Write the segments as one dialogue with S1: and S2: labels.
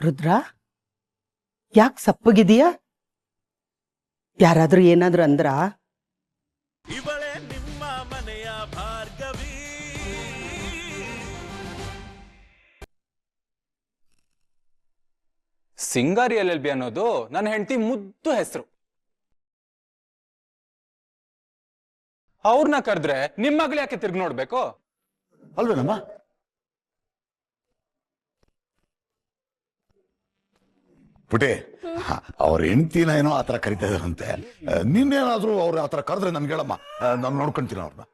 S1: ರುದ್ರ ಯಾಕೆ ಸಪ್ಪಗಿದೀಯಾ? ಯಾರಾದ್ರೂ ಏನಾದ್ರು ಅಂದ್ರ?
S2: ಇವಳೆ ನಿಮ್ಮ ಮನೆಯ ಭಾರ್ಗವಿ.
S3: ಸಿಂಗಾರಿ LLB ಅನ್ನೋದು ನನ್ನ ಹೆಂಡತಿ ಮುದ್ದು ಹೆಸರು. ಅವ್ರನ್ನ ಕರೆದ್ರೆ ನಿಮ್ಮ ಮಗಳು ಯಾಕೆ ತಿರ್ಗಿ ನೋಡ್ಬೇಕು
S4: ಅಲ್ವೇನಮ್ಮ? ಪುಟೆ, ಅವ್ರ ಹೆಂಡ್ತಿನ ಏನೋ ಆತರ ಕರಿತಾ ಇದಾರಂತೆ. ನಿನ್ನೇನಾದ್ರೂ ಅವ್ರು ಆತರ ಕರೆದ್ರೆ ನನ್ಗೆ ಹೇಳಮ್ಮ, ನಾನು ನೋಡ್ಕೊಂತೀನಿ ಅವ್ರನ್ನ.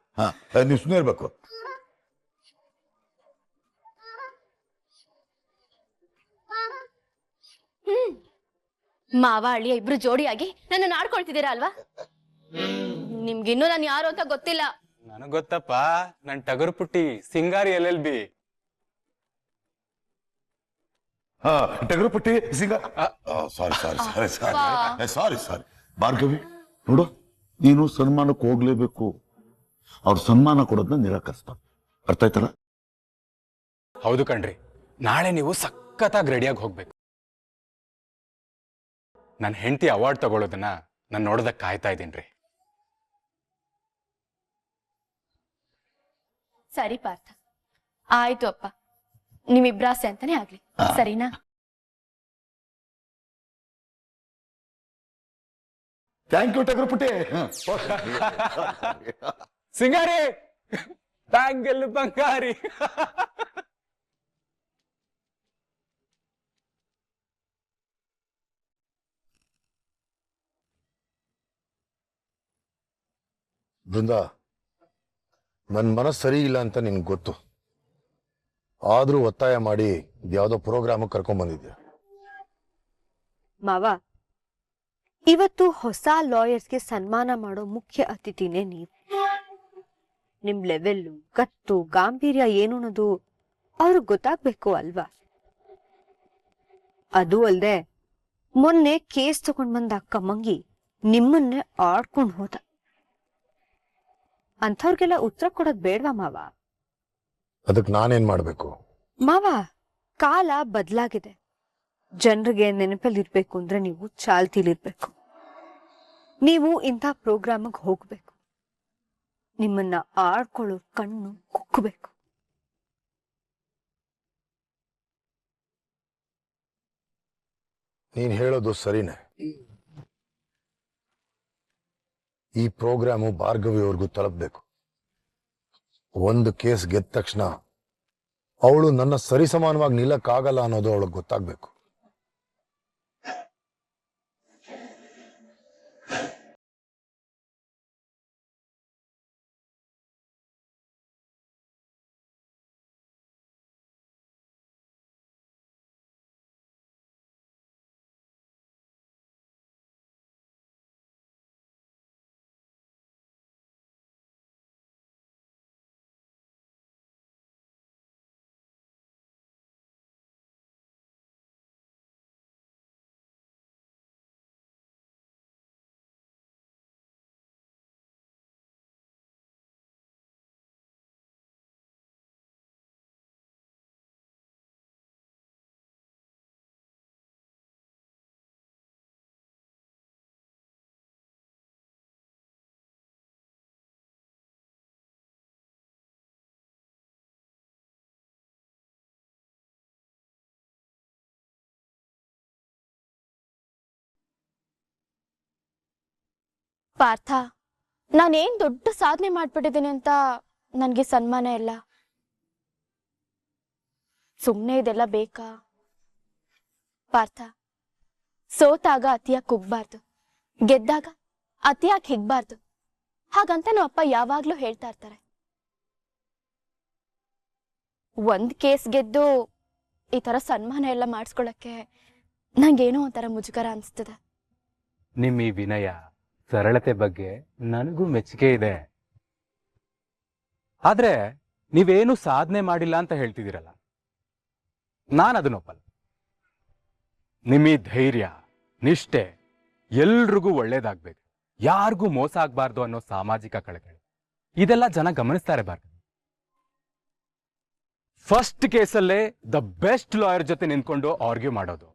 S4: ನೀವು ಸುಮ್ಮನೆ ಇರ್ಬೇಕು.
S5: ಮಾವ ಅಳಿಯ ಇಬ್ರು ಜೋಡಿಯಾಗಿ ನನ್ನ ಆಡ್ಕೊಳ್ತಿದ್ದೀರಾ ಅಲ್ವಾ? ನಿಮ್ಗಿನ್ನೂ ನಾನು ಯಾರು ಅಂತ ಗೊತ್ತಿಲ್ಲ.
S3: ನನಗ್ ಗೊತ್ತಪ್ಪ, ನನ್ ಟಗರು ಪುಟ್ಟಿ ಸಿಂಗಾರಿ LLB.
S4: ಟಗರು ಪುಟ್ಟಿ ಸಾರಿ ಭಾರ್ಗವಿ, ನೋಡು, ನೀನು ಸನ್ಮಾನಕ್ಕೆ ಹೋಗ್ಲೇಬೇಕು. ಅವ್ರ ಸನ್ಮಾನ ಕೊಡೋದನ್ನ ನಿರಾಕರಿಸ್ಬಾರ್ದು. ಅರ್ಥ ಆಯ್ತಲ್ಲ?
S3: ಹೌದು ಕಣ್ರಿ, ನಾಳೆ ನೀವು ಸಖತ್ತಾಗಿ ರೆಡಿಯಾಗಿ ಹೋಗ್ಬೇಕು. ನನ್ನ ಹೆಂಡತಿ ಅವಾರ್ಡ್ ತಗೊಳ್ಳೋದನ್ನ ನಾನು ನೋಡೋದಕ್ಕೆ ಕಾಯ್ತಾ ಇದ್ದೀನ್ರಿ.
S5: ಸರಿ ಪಾರ್ಥ, ಆಯ್ತು ಅಪ್ಪ, ನಿಮ್ಮಿಬ್ರಾಸೆ ಅಂತಾನೆ ಆಗ್ಲಿ, ಸರಿನಾ?
S4: ಥ್ಯಾಂಕ್ ಯು ಟಗರು ಪುಟ್ಟಿ.
S3: ಸಿಂಗಾರಿ ಬ್ಯಾಂಗಲ್ ಬಂಗಾರಿ.
S6: ಬೃಂದ, ನನ್ನ ಮನಸ್ಸು ಸರಿ ಇಲ್ಲ ಅಂತ ನಿನ್ಗೆ ಗೊತ್ತು. ಆದ್ರೂ ಒತ್ತಾಯ ಮಾಡಿ ಇದ್ಯಾವುದೋ ಪ್ರೋಗ್ರಾಮ್ ಕರ್ಕೊಂಡ್ ಬಂದಿದ್ಯಾ.
S7: ಮಾವ, ಇವತ್ತು ಹೊಸ ಲಾಯರ್ಸ್ಗೆ ಸನ್ಮಾನ ಮಾಡೋ ಮುಖ್ಯ ಅತಿಥಿನೇ ನೀವು. ನಿಮ್ ಲೆವೆಲ್ಲು, ಗತ್ತು, ಗಾಂಭೀರ್ಯ ಏನು ಅನ್ನೋದು ಅವ್ರಿಗೆ ಗೊತ್ತಾಗ್ಬೇಕು ಅಲ್ವಾ? ಅದು ಅಲ್ದೆ ಮೊನ್ನೆ ಕೇಸ್ ತಗೊಂಡ್ ಬಂದ ಅಕ್ಕಮ್ಮಂಗಿ ನಿಮ್ಮನ್ನೇ ಆಡ್ಕೊಂಡ್ ಹೋದ. ಅಂಥವ್ರಿಗೆಲ್ಲ ಉತ್ತರ ಕೊಡೋದ್ ಬೇಡ್ವಾ ಮಾವ?
S6: ಅದಕ್ಕೆ ನಾನೇನ್ ಮಾಡ್ಬೇಕು?
S7: ಮಾವ, ಕಾಲ ಬದಲಾಗಿದೆ. ಜನರಿಗೆ ನೆನಪಲ್ಲಿರ್ಬೇಕು ಅಂದ್ರೆ ನೀವು ಚಾಲ್ತಿಲಿರ್ಬೇಕು. ನೀವು ಇಂಥ ಪ್ರೋಗ್ರಾಮ್ಗೆ ಹೋಗ್ಬೇಕು. ನಿಮ್ಮನ್ನ ಆಡ್ಕೊಳ್ಳೋ ಕಣ್ಣು ಕುಕ್ಕಬೇಕು.
S6: ನೀನ್ ಹೇಳೋದು ಸರಿನೇ. ಈ ಪ್ರೋಗ್ರಾಮು ಭಾರ್ಗವಿ ಅವ್ರಿಗೂ ತಲುಪಬೇಕು. ಒಂದು ಕೇಸ್ ಗೆದ್ದ ತಕ್ಷಣ ಅವಳು ನನ್ನ ಸರಿಸಮಾನವಾಗಿ ನಿಲ್ಲಕ್ಕಾಗಲ್ಲ ಅನ್ನೋದು ಅವಳಿಗೆ ಗೊತ್ತಾಗ್ಬೇಕು.
S5: ಪಾರ್ಥ, ನಾನೇನ್ ದೊಡ್ಡ ಸಾಧನೆ ಮಾಡ್ಬಿಟ್ಟಿದ್ದೀನಿ ಅಂತ ನನ್ಗೆ ಸನ್ಮಾನ ಇಲ್ಲ. ಸುಮ್ನೆ ಇದೆಲ್ಲ ಬೇಕಾ? ಪಾರ್ಥ, ಸೋತಾಗ ಅತಿಯಾಗಿ ಕುಗ್ಬಾರ್ದು, ಗೆದ್ದಾಗ ಅತಿಯಾಗಿ ಹಿಗ್ಬಾರ್ದು, ಹಾಗಂತ ನಮ್ಮ ಅಪ್ಪ ಯಾವಾಗ್ಲೂ ಹೇಳ್ತಾ ಇರ್ತಾರೆ. ಒಂದ್ ಕೇಸ್ ಗೆದ್ದು ಈ ತರ ಸನ್ಮಾನ ಎಲ್ಲ ಮಾಡಿಸ್ಕೊಳಕ್ಕೆ ನಂಗೇನೋ ಒಂಥರ ಮುಜುಗರ ಅನ್ಸ್ತದೆ.
S3: ನಿಮ್ಮ ಈ ವಿನಯ, ಸರಳತೆ ಬಗ್ಗೆ ನನಗೂ ಮೆಚ್ಚುಗೆ ಇದೆ. ಆದ್ರೆ ನೀವೇನು ಸಾಧನೆ ಮಾಡಿಲ್ಲ ಅಂತ ಹೇಳ್ತಿದ್ದೀರಲ್ಲ, ನಾನು ಅದನ್ನ ಒಪ್ಪಲ್ಲ. ನಿಮ್ಮ ಈ ಧೈರ್ಯ, ನಿಷ್ಠೆ ಎಲ್ರಿಗೂ ಒಳ್ಳೇದಾಗ್ಬೇಕು, ಯಾರಿಗೂ ಮೋಸ ಆಗ್ಬಾರ್ದು ಅನ್ನೋ ಸಾಮಾಜಿಕ ಕಳಕಳಿ, ಇದೆಲ್ಲ ಜನ ಗಮನಿಸ್ತಾರೆ. ಫಸ್ಟ್ ಕೇಸಲ್ಲೇ ದ ಬೆಸ್ಟ್ ಲಾಯರ್ ಜೊತೆ ನಿಂತ್ಕೊಂಡು ಆರ್ಗ್ಯೂ ಮಾಡೋದು,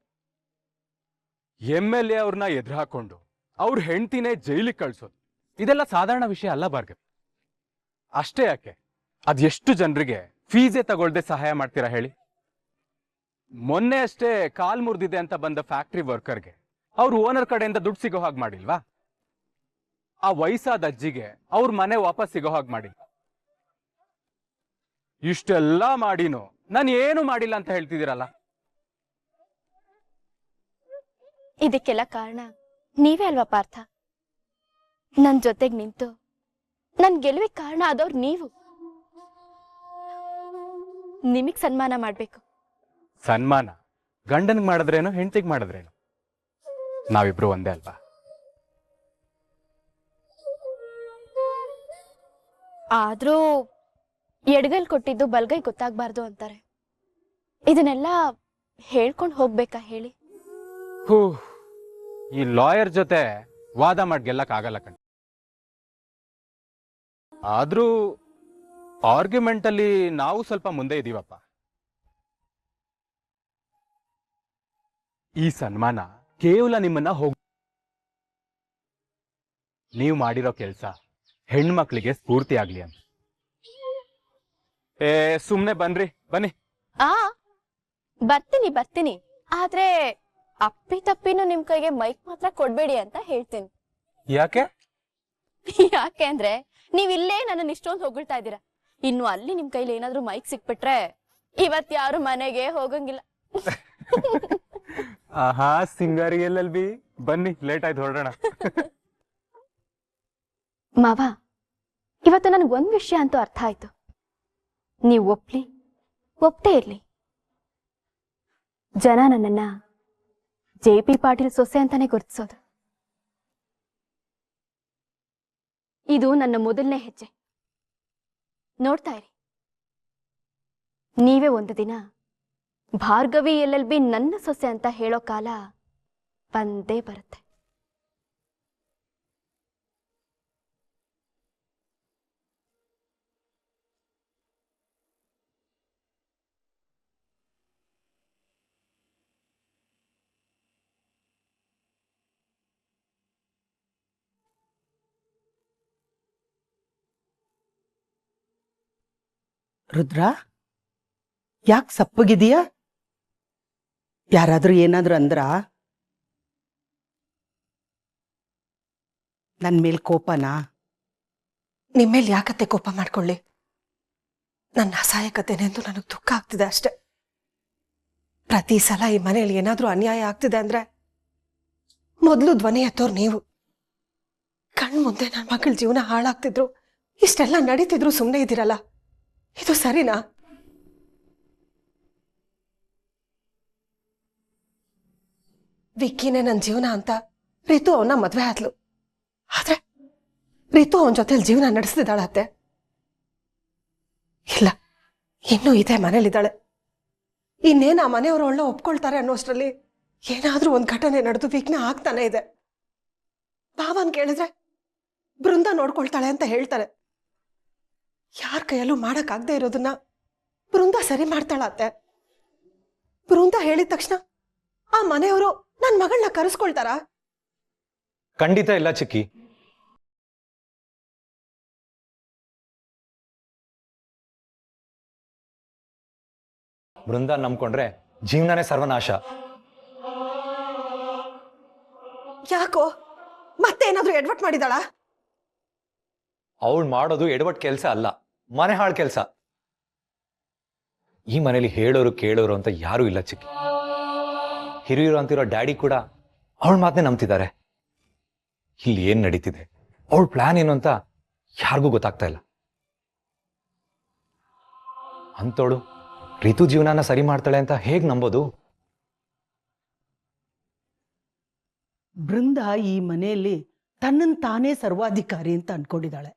S3: MLA ಅವ್ರನ್ನ ಎದುರು ಹಾಕೊಂಡು ಅವ್ರ ಹೆಂಡತಿನೇ ಜೈಲಿಗೆ ಕಳ್ಸೋದು, ಇದೆಲ್ಲ ಸಾಧಾರಣ ವಿಷಯ ಅಲ್ಲ ಭಾರ್ಗವಿ. ಅಷ್ಟೇ ಯಾಕೆ, ಅದೆಷ್ಟು ಜನರಿಗೆ ಫೀಸೇ ತಗೊಳ್ದೆ ಸಹಾಯ ಮಾಡ್ತೀರಾ ಹೇಳಿ? ಮೊನ್ನೆ ಅಷ್ಟೇ ಕಾಲ್ ಮುರಿದಿದೆ ಅಂತ ಬಂದ ಫ್ಯಾಕ್ಟ್ರಿ ವರ್ಕರ್ಗೆ ಅವ್ರ ಓನರ್ ಕಡೆಯಿಂದ ದುಡ್ಡು ಸಿಗೋ ಹಾಗೆ ಮಾಡಿಲ್ವಾ? ಆ ವಯಸ್ಸಾದ ಅಜ್ಜಿಗೆ ಅವ್ರ ಮನೆ ವಾಪಸ್ ಸಿಗೋ ಹಾಗೆ ಮಾಡಿಲ್ವಾ? ಇಷ್ಟೆಲ್ಲ ಮಾಡಿನೂ ನಾನು ಏನು ಮಾಡಿಲ್ಲ ಅಂತ ಹೇಳ್ತಿದ್ದೀರಲ್ಲ?
S5: ಇದಕ್ಕೆಲ್ಲ ಕಾರಣ ನೀವೇ ಅಲ್ವಾ ಪಾರ್ಥ? ನನ್ ಜೊತೆಗ್ ನಿಂತು ನನ್ ಗೆಲುವಿಗೆ ಕಾರಣ ಆದವ್ರು ನೀವು. ನಿಮಗ್ ಸನ್ಮಾನ ಮಾಡ್ಬೇಕು.
S3: ಸನ್ಮಾನ ಗಂಡನಿಗೆ ಮಾಡಿದ್ರೇನು ಹೆಂಡತಿಗೆ ಮಾಡಿದ್ರೇನು? ನಾವಿಬ್ರು ಒಂದೇ ಅಲ್ವಾ?
S5: ಆದ್ರೂ ಎಡಗಲ್ ಕೊಟ್ಟಿದ್ದು ಬಲ್ಗೈ ಗೊತ್ತಾಗ್ಬಾರ್ದು ಅಂತಾರೆ. ಇದನ್ನೆಲ್ಲ ಹೇಳ್ಕೊಂಡು ಹೋಗ್ಬೇಕಾ ಹೇಳಿ?
S3: ಹೂ, ಈ ಲಾಯರ್ ಜೊತೆ ವಾದ ಮಾಡಿ ಗೆಲ್ಲಕ್ಕಾಗಲ್ಲ ಕಣ್. ಆದ್ರೂ ಆರ್ಗ್ಯುಮೆಂಟ್ ಅಲ್ಲಿ ನಾವು ಸ್ವಲ್ಪ ಮುಂದೆ ಇದೀವಪ್ಪ. ಈ ಸನ್ಮಾನ ಕೇವಲ ನಿಮ್ಮನ್ನ ನೀವು ಮಾಡಿರೋ ಕೆಲಸ ಹೆಣ್ಮಕ್ಳಿಗೆ ಸ್ಫೂರ್ತಿ ಆಗ್ಲಿ ಅಂತ. ಸುಮ್ನೆ ಬನ್ರಿ, ಬನ್ನಿ.
S5: ಬರ್ತೀನಿ. ಆದ್ರೆ ಅಪ್ಪಿ ತಪ್ಪಿನೂ ನಿಮ್ ಕೈಗೆ ಮೈಕ್ ಮಾತ್ರ ಕೊಡ್ಬೇಡಿ ಅಂತ ಹೇಳ್ತೀನಿ.
S3: ಯಾಕೆ?
S5: ಯಾಕೆ ಅಂದ್ರೆ ನೀವ್ ಇಲ್ಲೇ ನನ್ನ ಇಷ್ಟೊಂದು ಹೊಗಳ್ತಾ ಇದ್ದೀರಾ. ಇನ್ನು ಅಲ್ಲಿ ನಿಮ್ ಕೈಲಿ ಏನಾದ್ರೂ ಮೈಕ್ ಸಿಕ್ಬಿಟ್ರೆ ಇವತ್ ಯಾರು ಮನೆಗೆ ಹೋಗಂಗಿಲ್ಲ.
S3: ಆಹಾ, ಸಿಂಗಾರಿ ಎಲ್ಲಲ್ವಿ? ಬನ್ನಿ, ಲೇಟ್ ಆಯ್ತು, ಹೊರಡೋಣ.
S5: ಮಾವ, ಇವತ್ತು ನನ್ಗೆ ಒಂದ್ ವಿಷಯ ಅಂತೂ ಅರ್ಥ ಆಯ್ತು. ನೀವು ಒಪ್ತೇ ಇರ್ಲಿ, ಜನ ನನ್ನನ್ನ JP ಪಾಟೀಲ್ ಸೊಸೆ ಅಂತಾನೆ ಗುರುತಿಸೋದು. ಇದು ನನ್ನ ಮೊದಲನೇ ಹೆಜ್ಜೆ. ನೋಡ್ತಾ ಇರಿ, ನೀವೇ ಒಂದು ದಿನ ಭಾರ್ಗವಿ LLB ನನ್ನ ಸೊಸೆ ಅಂತ ಹೇಳೋ ಕಾಲ ಬಂದೇ ಬರುತ್ತೆ.
S1: ರುದ್ರ, ಯಾಕೆ ಸಪ್ಪಗಿದೀಯ? ಯಾರಾದ್ರೂ ಏನಾದ್ರೂ ಅಂದ್ರ? ನನ್ ಮೇಲ್ ಕೋಪನಾ?
S8: ನಿಮ್ಮೇಲೆ ಯಾಕತ್ತೆ ಕೋಪ ಮಾಡ್ಕೊಳ್ಳಿ? ನನ್ನ ಅಸಹಾಯಕತೆನೆಂದು ನನಗೆ ದುಃಖ ಆಗ್ತಿದೆ ಅಷ್ಟೆ. ಪ್ರತಿ ಸಲ ಈ ಮನೆಯಲ್ಲಿ ಏನಾದ್ರೂ ಅನ್ಯಾಯ ಆಗ್ತಿದೆ ಅಂದ್ರೆ ಮೊದಲು ಧ್ವನಿ ಎತ್ತೋರು ನೀವು. ಕಣ್ ಮುಂದೆ ನನ್ನ ಮಗಳ ಜೀವನ ಹಾಳಾಗ್ತಿದ್ರು, ಇಷ್ಟೆಲ್ಲ ನಡೀತಿದ್ರು ಸುಮ್ಮನೆ ಇದ್ದೀರಲ್ಲ, ಇದು ಸರಿನಾ? ವಿಕ್ಕಿನೇ ನನ್ನ ಜೀವನ ಅಂತ ರಿತು ಅವನ್ನ ಮದ್ವೆ ಆದ್ಲು. ಆದ್ರೆ ರಿತು ಅವನ ಜೊತೆಲಿ ಜೀವನ ನಡೆಸ್ತಿದ್ದಾಳತ್ತೆ. ಇಲ್ಲ, ಇನ್ನೂ ಇದೇ ಮನೇಲಿದ್ದಾಳೆ. ಇನ್ನೇನು ಆ ಮನೆಯವರು ಒಳ್ಳೆ ಒಪ್ಕೊಳ್ತಾರೆ ಅನ್ನೋಷ್ಟರಲ್ಲಿ ಏನಾದ್ರೂ ಒಂದ್ ಘಟನೆ ನಡೆದು ವಿಘ್ನ ಆಗ್ತಾನೆ ಇದೆ. ಭಾವನ್ ಕೇಳಿದ್ರೆ ಬೃಂದ ನೋಡ್ಕೊಳ್ತಾಳೆ ಅಂತ ಹೇಳ್ತಾರೆ. ಯಾರ ಕೈಯಲ್ಲೂ ಮಾಡಕ್ಕಾಗದೆ ಇರೋದನ್ನ ಬೃಂದ ಸರಿ ಮಾಡ್ತಾಳತ್ತೆ. ಬೃಂದ ಹೇಳಿದ ತಕ್ಷಣ ಆ ಮನೆಯವರು ನನ್ ಮಗಳನ್ನ ಕರೆಸ್ಕೊಳ್ತಾರ?
S9: ಖಂಡಿತ ಇಲ್ಲ ಚಿಕ್ಕಿ. ಬೃಂದ ನಂಬ್ಕೊಂಡ್ರೆ ಜೀವನನೇ ಸರ್ವನಾಶ.
S8: ಯಾಕೋ ಮತ್ತೇನಾದ್ರೂ ಎಡ್ವಟ್ ಮಾಡಿದಾಳ?
S9: ಅವಳು ಮಾಡೋದು ಎಡವಟ್ ಕೆಲಸ ಅಲ್ಲ, ಮನೆ ಹಾಳು ಕೆಲಸ. ಈ ಮನೇಲಿ ಹೇಳೋರು ಕೇಳೋರು ಅಂತ ಯಾರೂ ಇಲ್ಲ ಚಿಕ್ಕಿ. ಹಿರಿಯರು ಅಂತಿರೋ ಡ್ಯಾಡಿ ಕೂಡ ಅವಳ ಮಾತನ್ನೇ ನಂಬ್ತಿದ್ದಾರೆ. ಇಲ್ಲಿ ಏನ್ ನಡೀತಿದೆ, ಅವಳ ಪ್ಲಾನ್ ಏನು ಅಂತ ಯಾರಿಗೂ ಗೊತ್ತಾಗ್ತಾ ಇಲ್ಲ. ಅಂತೋಳು ರಿತು ಜೀವನನ ಸರಿ ಮಾಡ್ತಾಳೆ ಅಂತ ಹೇಗ್ ನಂಬೋದು?
S1: ಬೃಂದ ಈ ಮನೆಯಲ್ಲಿ ತನ್ನನ್ ತಾನೇ ಸರ್ವಾಧಿಕಾರಿ ಅಂತ ಅನ್ಕೊಂಡಿದ್ದಾಳೆ.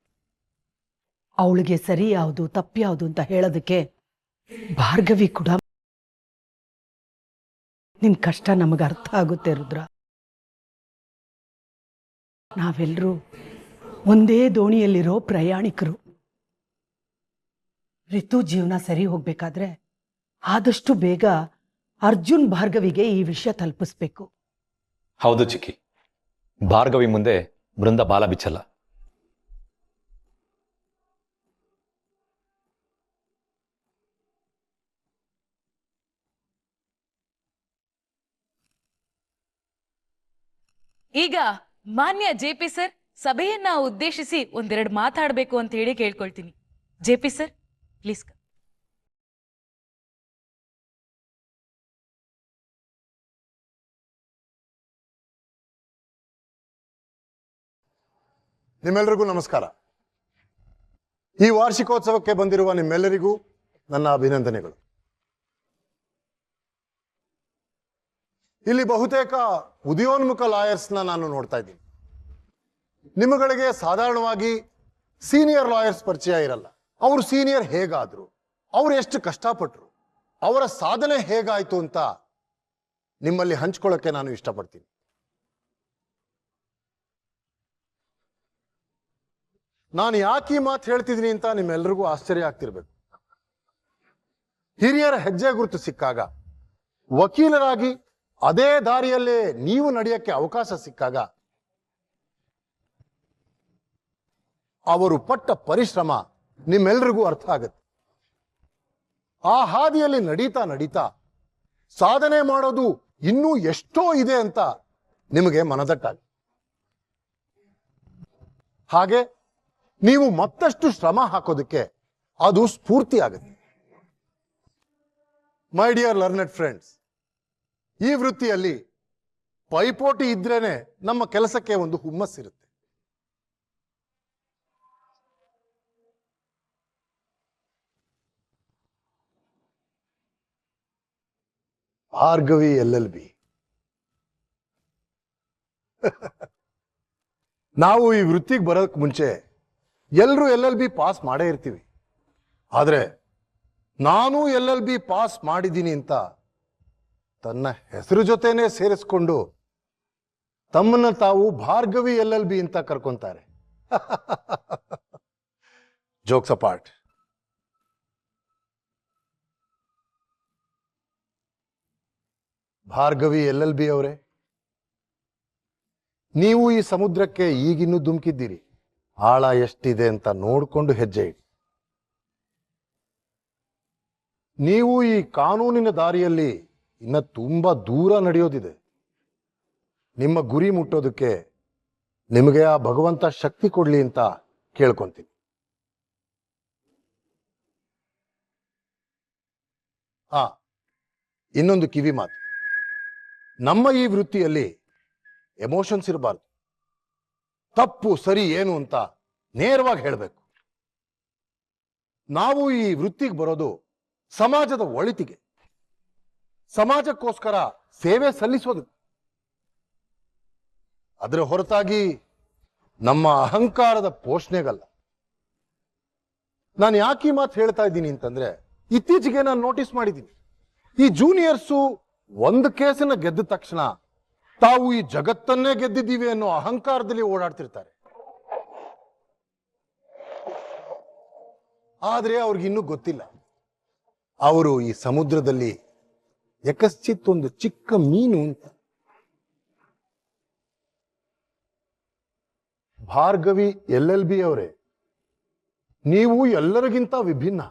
S1: ಅವಳಿಗೆ ಸರಿ ಯಾವುದು ತಪ್ಪು ಯಾವುದು ಅಂತ ಹೇಳೋದಕ್ಕೆ ಭಾರ್ಗವಿ ಕೂಡ. ನಿನ್ ಕಷ್ಟ ನಮಗೆ ಅರ್ಥ ಆಗುತ್ತೆ ರುದ್ರ. ನಾವೆಲ್ಲರೂ ಒಂದೇ ದೋಣಿಯಲ್ಲಿರೋ ಪ್ರಯಾಣಿಕರು. ರಿತು ಜೀವನ ಸರಿ ಹೋಗ್ಬೇಕಾದ್ರೆ ಆದಷ್ಟು ಬೇಗ ಅರ್ಜುನ್ ಭಾರ್ಗವಿಗೆ ಈ ವಿಷಯ ತಲುಪಿಸ್ಬೇಕು.
S9: ಹೌದು ಚಿಕ್ಕಿ, ಭಾರ್ಗವಿ ಮುಂದೆ ಬೃಂದ ಬಾಲ ಬಿಚ್ಚಲ್ಲ.
S10: ಈಗ ಮಾನ್ಯ ಜೆಪಿ ಸರ್ ಸಭೆಯನ್ನ ಉದ್ದೇಶಿಸಿ ಒಂದೆರಡು ಮಾತಾಡಬೇಕು ಅಂತ ಹೇಳಿ ಕೇಳ್ಕೊಳ್ತೀನಿ. JP sir please.
S6: ನಿಮ್ಮೆಲ್ಲರಿಗೂ ನಮಸ್ಕಾರ. ಈ ವಾರ್ಷಿಕೋತ್ಸವಕ್ಕೆ ಬಂದಿರುವ ನಿಮ್ಮೆಲ್ಲರಿಗೂ ನನ್ನ ಅಭಿನಂದನೆಗಳು. ಇಲ್ಲಿ ಬಹುತೇಕ ಉದಯೋನ್ಮುಖ ಲಾಯರ್ಸ್ನ ನಾನು ನೋಡ್ತಾ ಇದ್ದೀನಿ. ನಿಮ್ಮಗಳಿಗೆ ಸಾಧಾರಣವಾಗಿ ಸೀನಿಯರ್ ಲಾಯರ್ಸ್ ಪರಿಚಯ ಇರಲ್ಲ. ಅವರು ಸೀನಿಯರ್ ಹೇಗಾದ್ರು, ಅವರು ಎಷ್ಟು ಕಷ್ಟಪಟ್ಟರು, ಅವರ ಸಾಧನೆ ಹೇಗಾಯ್ತು ಅಂತ ನಿಮ್ಮಲ್ಲಿ ಹಂಚ್ಕೊಳ್ಳೋಕೆ ನಾನು ಇಷ್ಟಪಡ್ತೀನಿ. ನಾನು ಯಾಕೆ ಈ ಮಾತು ಹೇಳ್ತಿದ್ದೀನಿ ಅಂತ ನಿಮ್ಮೆಲ್ಲರಿಗೂ ಆಶ್ಚರ್ಯ ಆಗ್ತಿರ್ಬೇಕು. ಹಿರಿಯರ ಹೆಜ್ಜೆ ಗುರುತು ಸಿಕ್ಕಾಗ, ವಕೀಲರಾಗಿ ಅದೇ ದಾರಿಯಲ್ಲೇ ನೀವು ನಡೆಯಕ್ಕೆ ಅವಕಾಶ ಸಿಕ್ಕಾಗ, ಅವರು ಪಟ್ಟ ಪರಿಶ್ರಮ ನಿಮ್ಮೆಲ್ಲರಿಗೂ ಅರ್ಥ ಆಗುತ್ತೆ. ಆ ಹಾದಿಯಲ್ಲಿ ನಡೀತಾ ನಡೀತಾ ಸಾಧನೆ ಮಾಡೋದು ಇನ್ನೂ ಎಷ್ಟೋ ಇದೆ ಅಂತ ನಿಮಗೆ ಮನದಟ್ಟಾಗಿ, ಹಾಗೆ ನೀವು ಮತ್ತಷ್ಟು ಶ್ರಮ ಹಾಕೋದಕ್ಕೆ ಅದು ಸ್ಫೂರ್ತಿ ಆಗುತ್ತೆ. ಮೈ ಡಿಯರ್ ಲರ್ನೆಡ್ ಫ್ರೆಂಡ್ಸ್, ಈ ವೃತ್ತಿಯಲ್ಲಿ ಪೈಪೋಟಿ ಇದ್ರೇನೆ ನಮ್ಮ ಕೆಲಸಕ್ಕೆ ಒಂದು ಹುಮ್ಮಸ್ಸಿರುತ್ತೆ. ಭಾರ್ಗವಿ LLB. ನಾವು ಈ ವೃತ್ತಿಗೆ ಬರೋಕ್ ಮುಂಚೆ ಎಲ್ಲರೂ LLB ಪಾಸ್ ಮಾಡೇ ಇರ್ತೀವಿ. ಆದರೆ ನಾನು LLB ಪಾಸ್ ಮಾಡಿದ್ದೀನಿ ಅಂತ ತನ್ನ ಹೆಸರು ಜೊತೆನೆ ಸೇರಿಸ್ಕೊಂಡು ತಮ್ಮನ್ನ ತಾವು ಭಾರ್ಗವಿ LLB ಅಂತ ಕರ್ಕೊಂತಾರೆ. Jokes apart. ಭಾರ್ಗವಿ LLB ಅವರೇ, ನೀವು ಈ ಸಮುದ್ರಕ್ಕೆ ಈಗಿನ್ನೂ ಧುಮುಕಿದ್ದೀರಿ. ಆಳ ಎಷ್ಟಿದೆ ಅಂತ ನೋಡ್ಕೊಂಡು ಹೆಜ್ಜೆ ಇಡಿ. ನೀವು ಈ ಕಾನೂನಿನ ದಾರಿಯಲ್ಲಿ ಇನ್ನ ತುಂಬಾ ದೂರ ನಡೆಯೋದಿದೆ. ನಿಮ್ಮ ಗುರಿ ಮುಟ್ಟೋದಕ್ಕೆ ನಿಮಗೆ ಆ ಭಗವಂತ ಶಕ್ತಿ ಕೊಡ್ಲಿ ಅಂತ ಕೇಳ್ಕೊಂತೀನಿ. ಇನ್ನೊಂದು ಕಿವಿ ಮಾತು, ನಮ್ಮ ಈ ವೃತ್ತಿಯಲ್ಲಿ ಎಮೋಷನ್ಸ್ ಇರಬಾರ್ದು. ತಪ್ಪು ಸರಿ ಏನು ಅಂತ ನೇರವಾಗಿ ಹೇಳಬೇಕು. ನಾವು ಈ ವೃತ್ತಿಗೆ ಬರೋದು ಸಮಾಜದ ಒಳಿತಿಗೆ, ಸಮಾಜಕ್ಕೋಸ್ಕರ ಸೇವೆ ಸಲ್ಲಿಸೋದು. ಅದರ ಹೊರತಾಗಿ ನಮ್ಮ ಅಹಂಕಾರದ ಪೋಷಣೆಗಲ್ಲ. ನಾನು ಯಾಕೆ ಈ ಮಾತು ಹೇಳ್ತಾ ಇದ್ದೀನಿ ಅಂತಂದ್ರೆ, ಇತ್ತೀಚೆಗೆ ನಾನು ನೋಟಿಸ್ ಮಾಡಿದ್ದೀನಿ, ಈ ಜೂನಿಯರ್ಸು ಒಂದು ಕೇಸನ್ನ ಗೆದ್ದ ತಕ್ಷಣ ತಾವು ಈ ಜಗತ್ತನ್ನೇ ಗೆದ್ದಿದ್ದೀವಿ ಅನ್ನೋ ಅಹಂಕಾರದಲ್ಲಿ ಓಡಾಡ್ತಿರ್ತಾರೆ. ಆದ್ರೆ ಅವ್ರಿಗಿನ್ನೂ ಗೊತ್ತಿಲ್ಲ, ಅವರು ಈ ಸಮುದ್ರದಲ್ಲಿ ಯಕಶ್ಚಿತ್ ಒಂದು ಚಿಕ್ಕ ಮೀನು ಅಂತ. ಭಾರ್ಗವಿ LLB ಅವರೇ, ನೀವು ಎಲ್ಲರಿಗಿಂತ ವಿಭಿನ್ನ.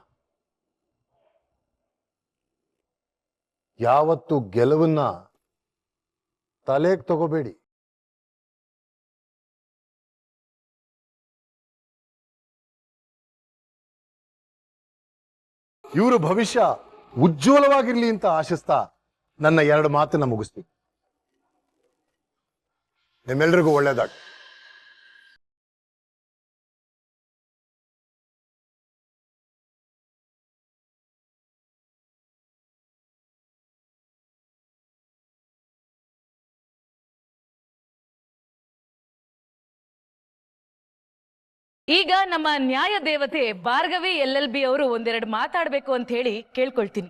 S6: ಯಾವತ್ತು ಗೆಲುವನ್ನ ತಲೆಗೆ ತಗೋಬೇಡಿ. ಇವರು ಭವಿಷ್ಯ ಉಜ್ವಲವಾಗಿರ್ಲಿ ಅಂತ ಆಶಿಸ್ತಾ ನನ್ನ 2 ಮಾತನ್ನ ಮುಗಿಸ್ತೀನಿ. ನಿಮ್ಮೆಲ್ಲರಿಗೂ ಒಳ್ಳೇದಾಗಿ.
S10: ಈಗ ನಮ್ಮ ನ್ಯಾಯ ದೇವತೆ ಭಾರ್ಗವಿ LLB ಅವರು ಒಂದೆರಡು ಮಾತಾಡಬೇಕು ಅಂತ ಹೇಳಿ ಕೇಳ್ಕೊಳ್ತೀನಿ.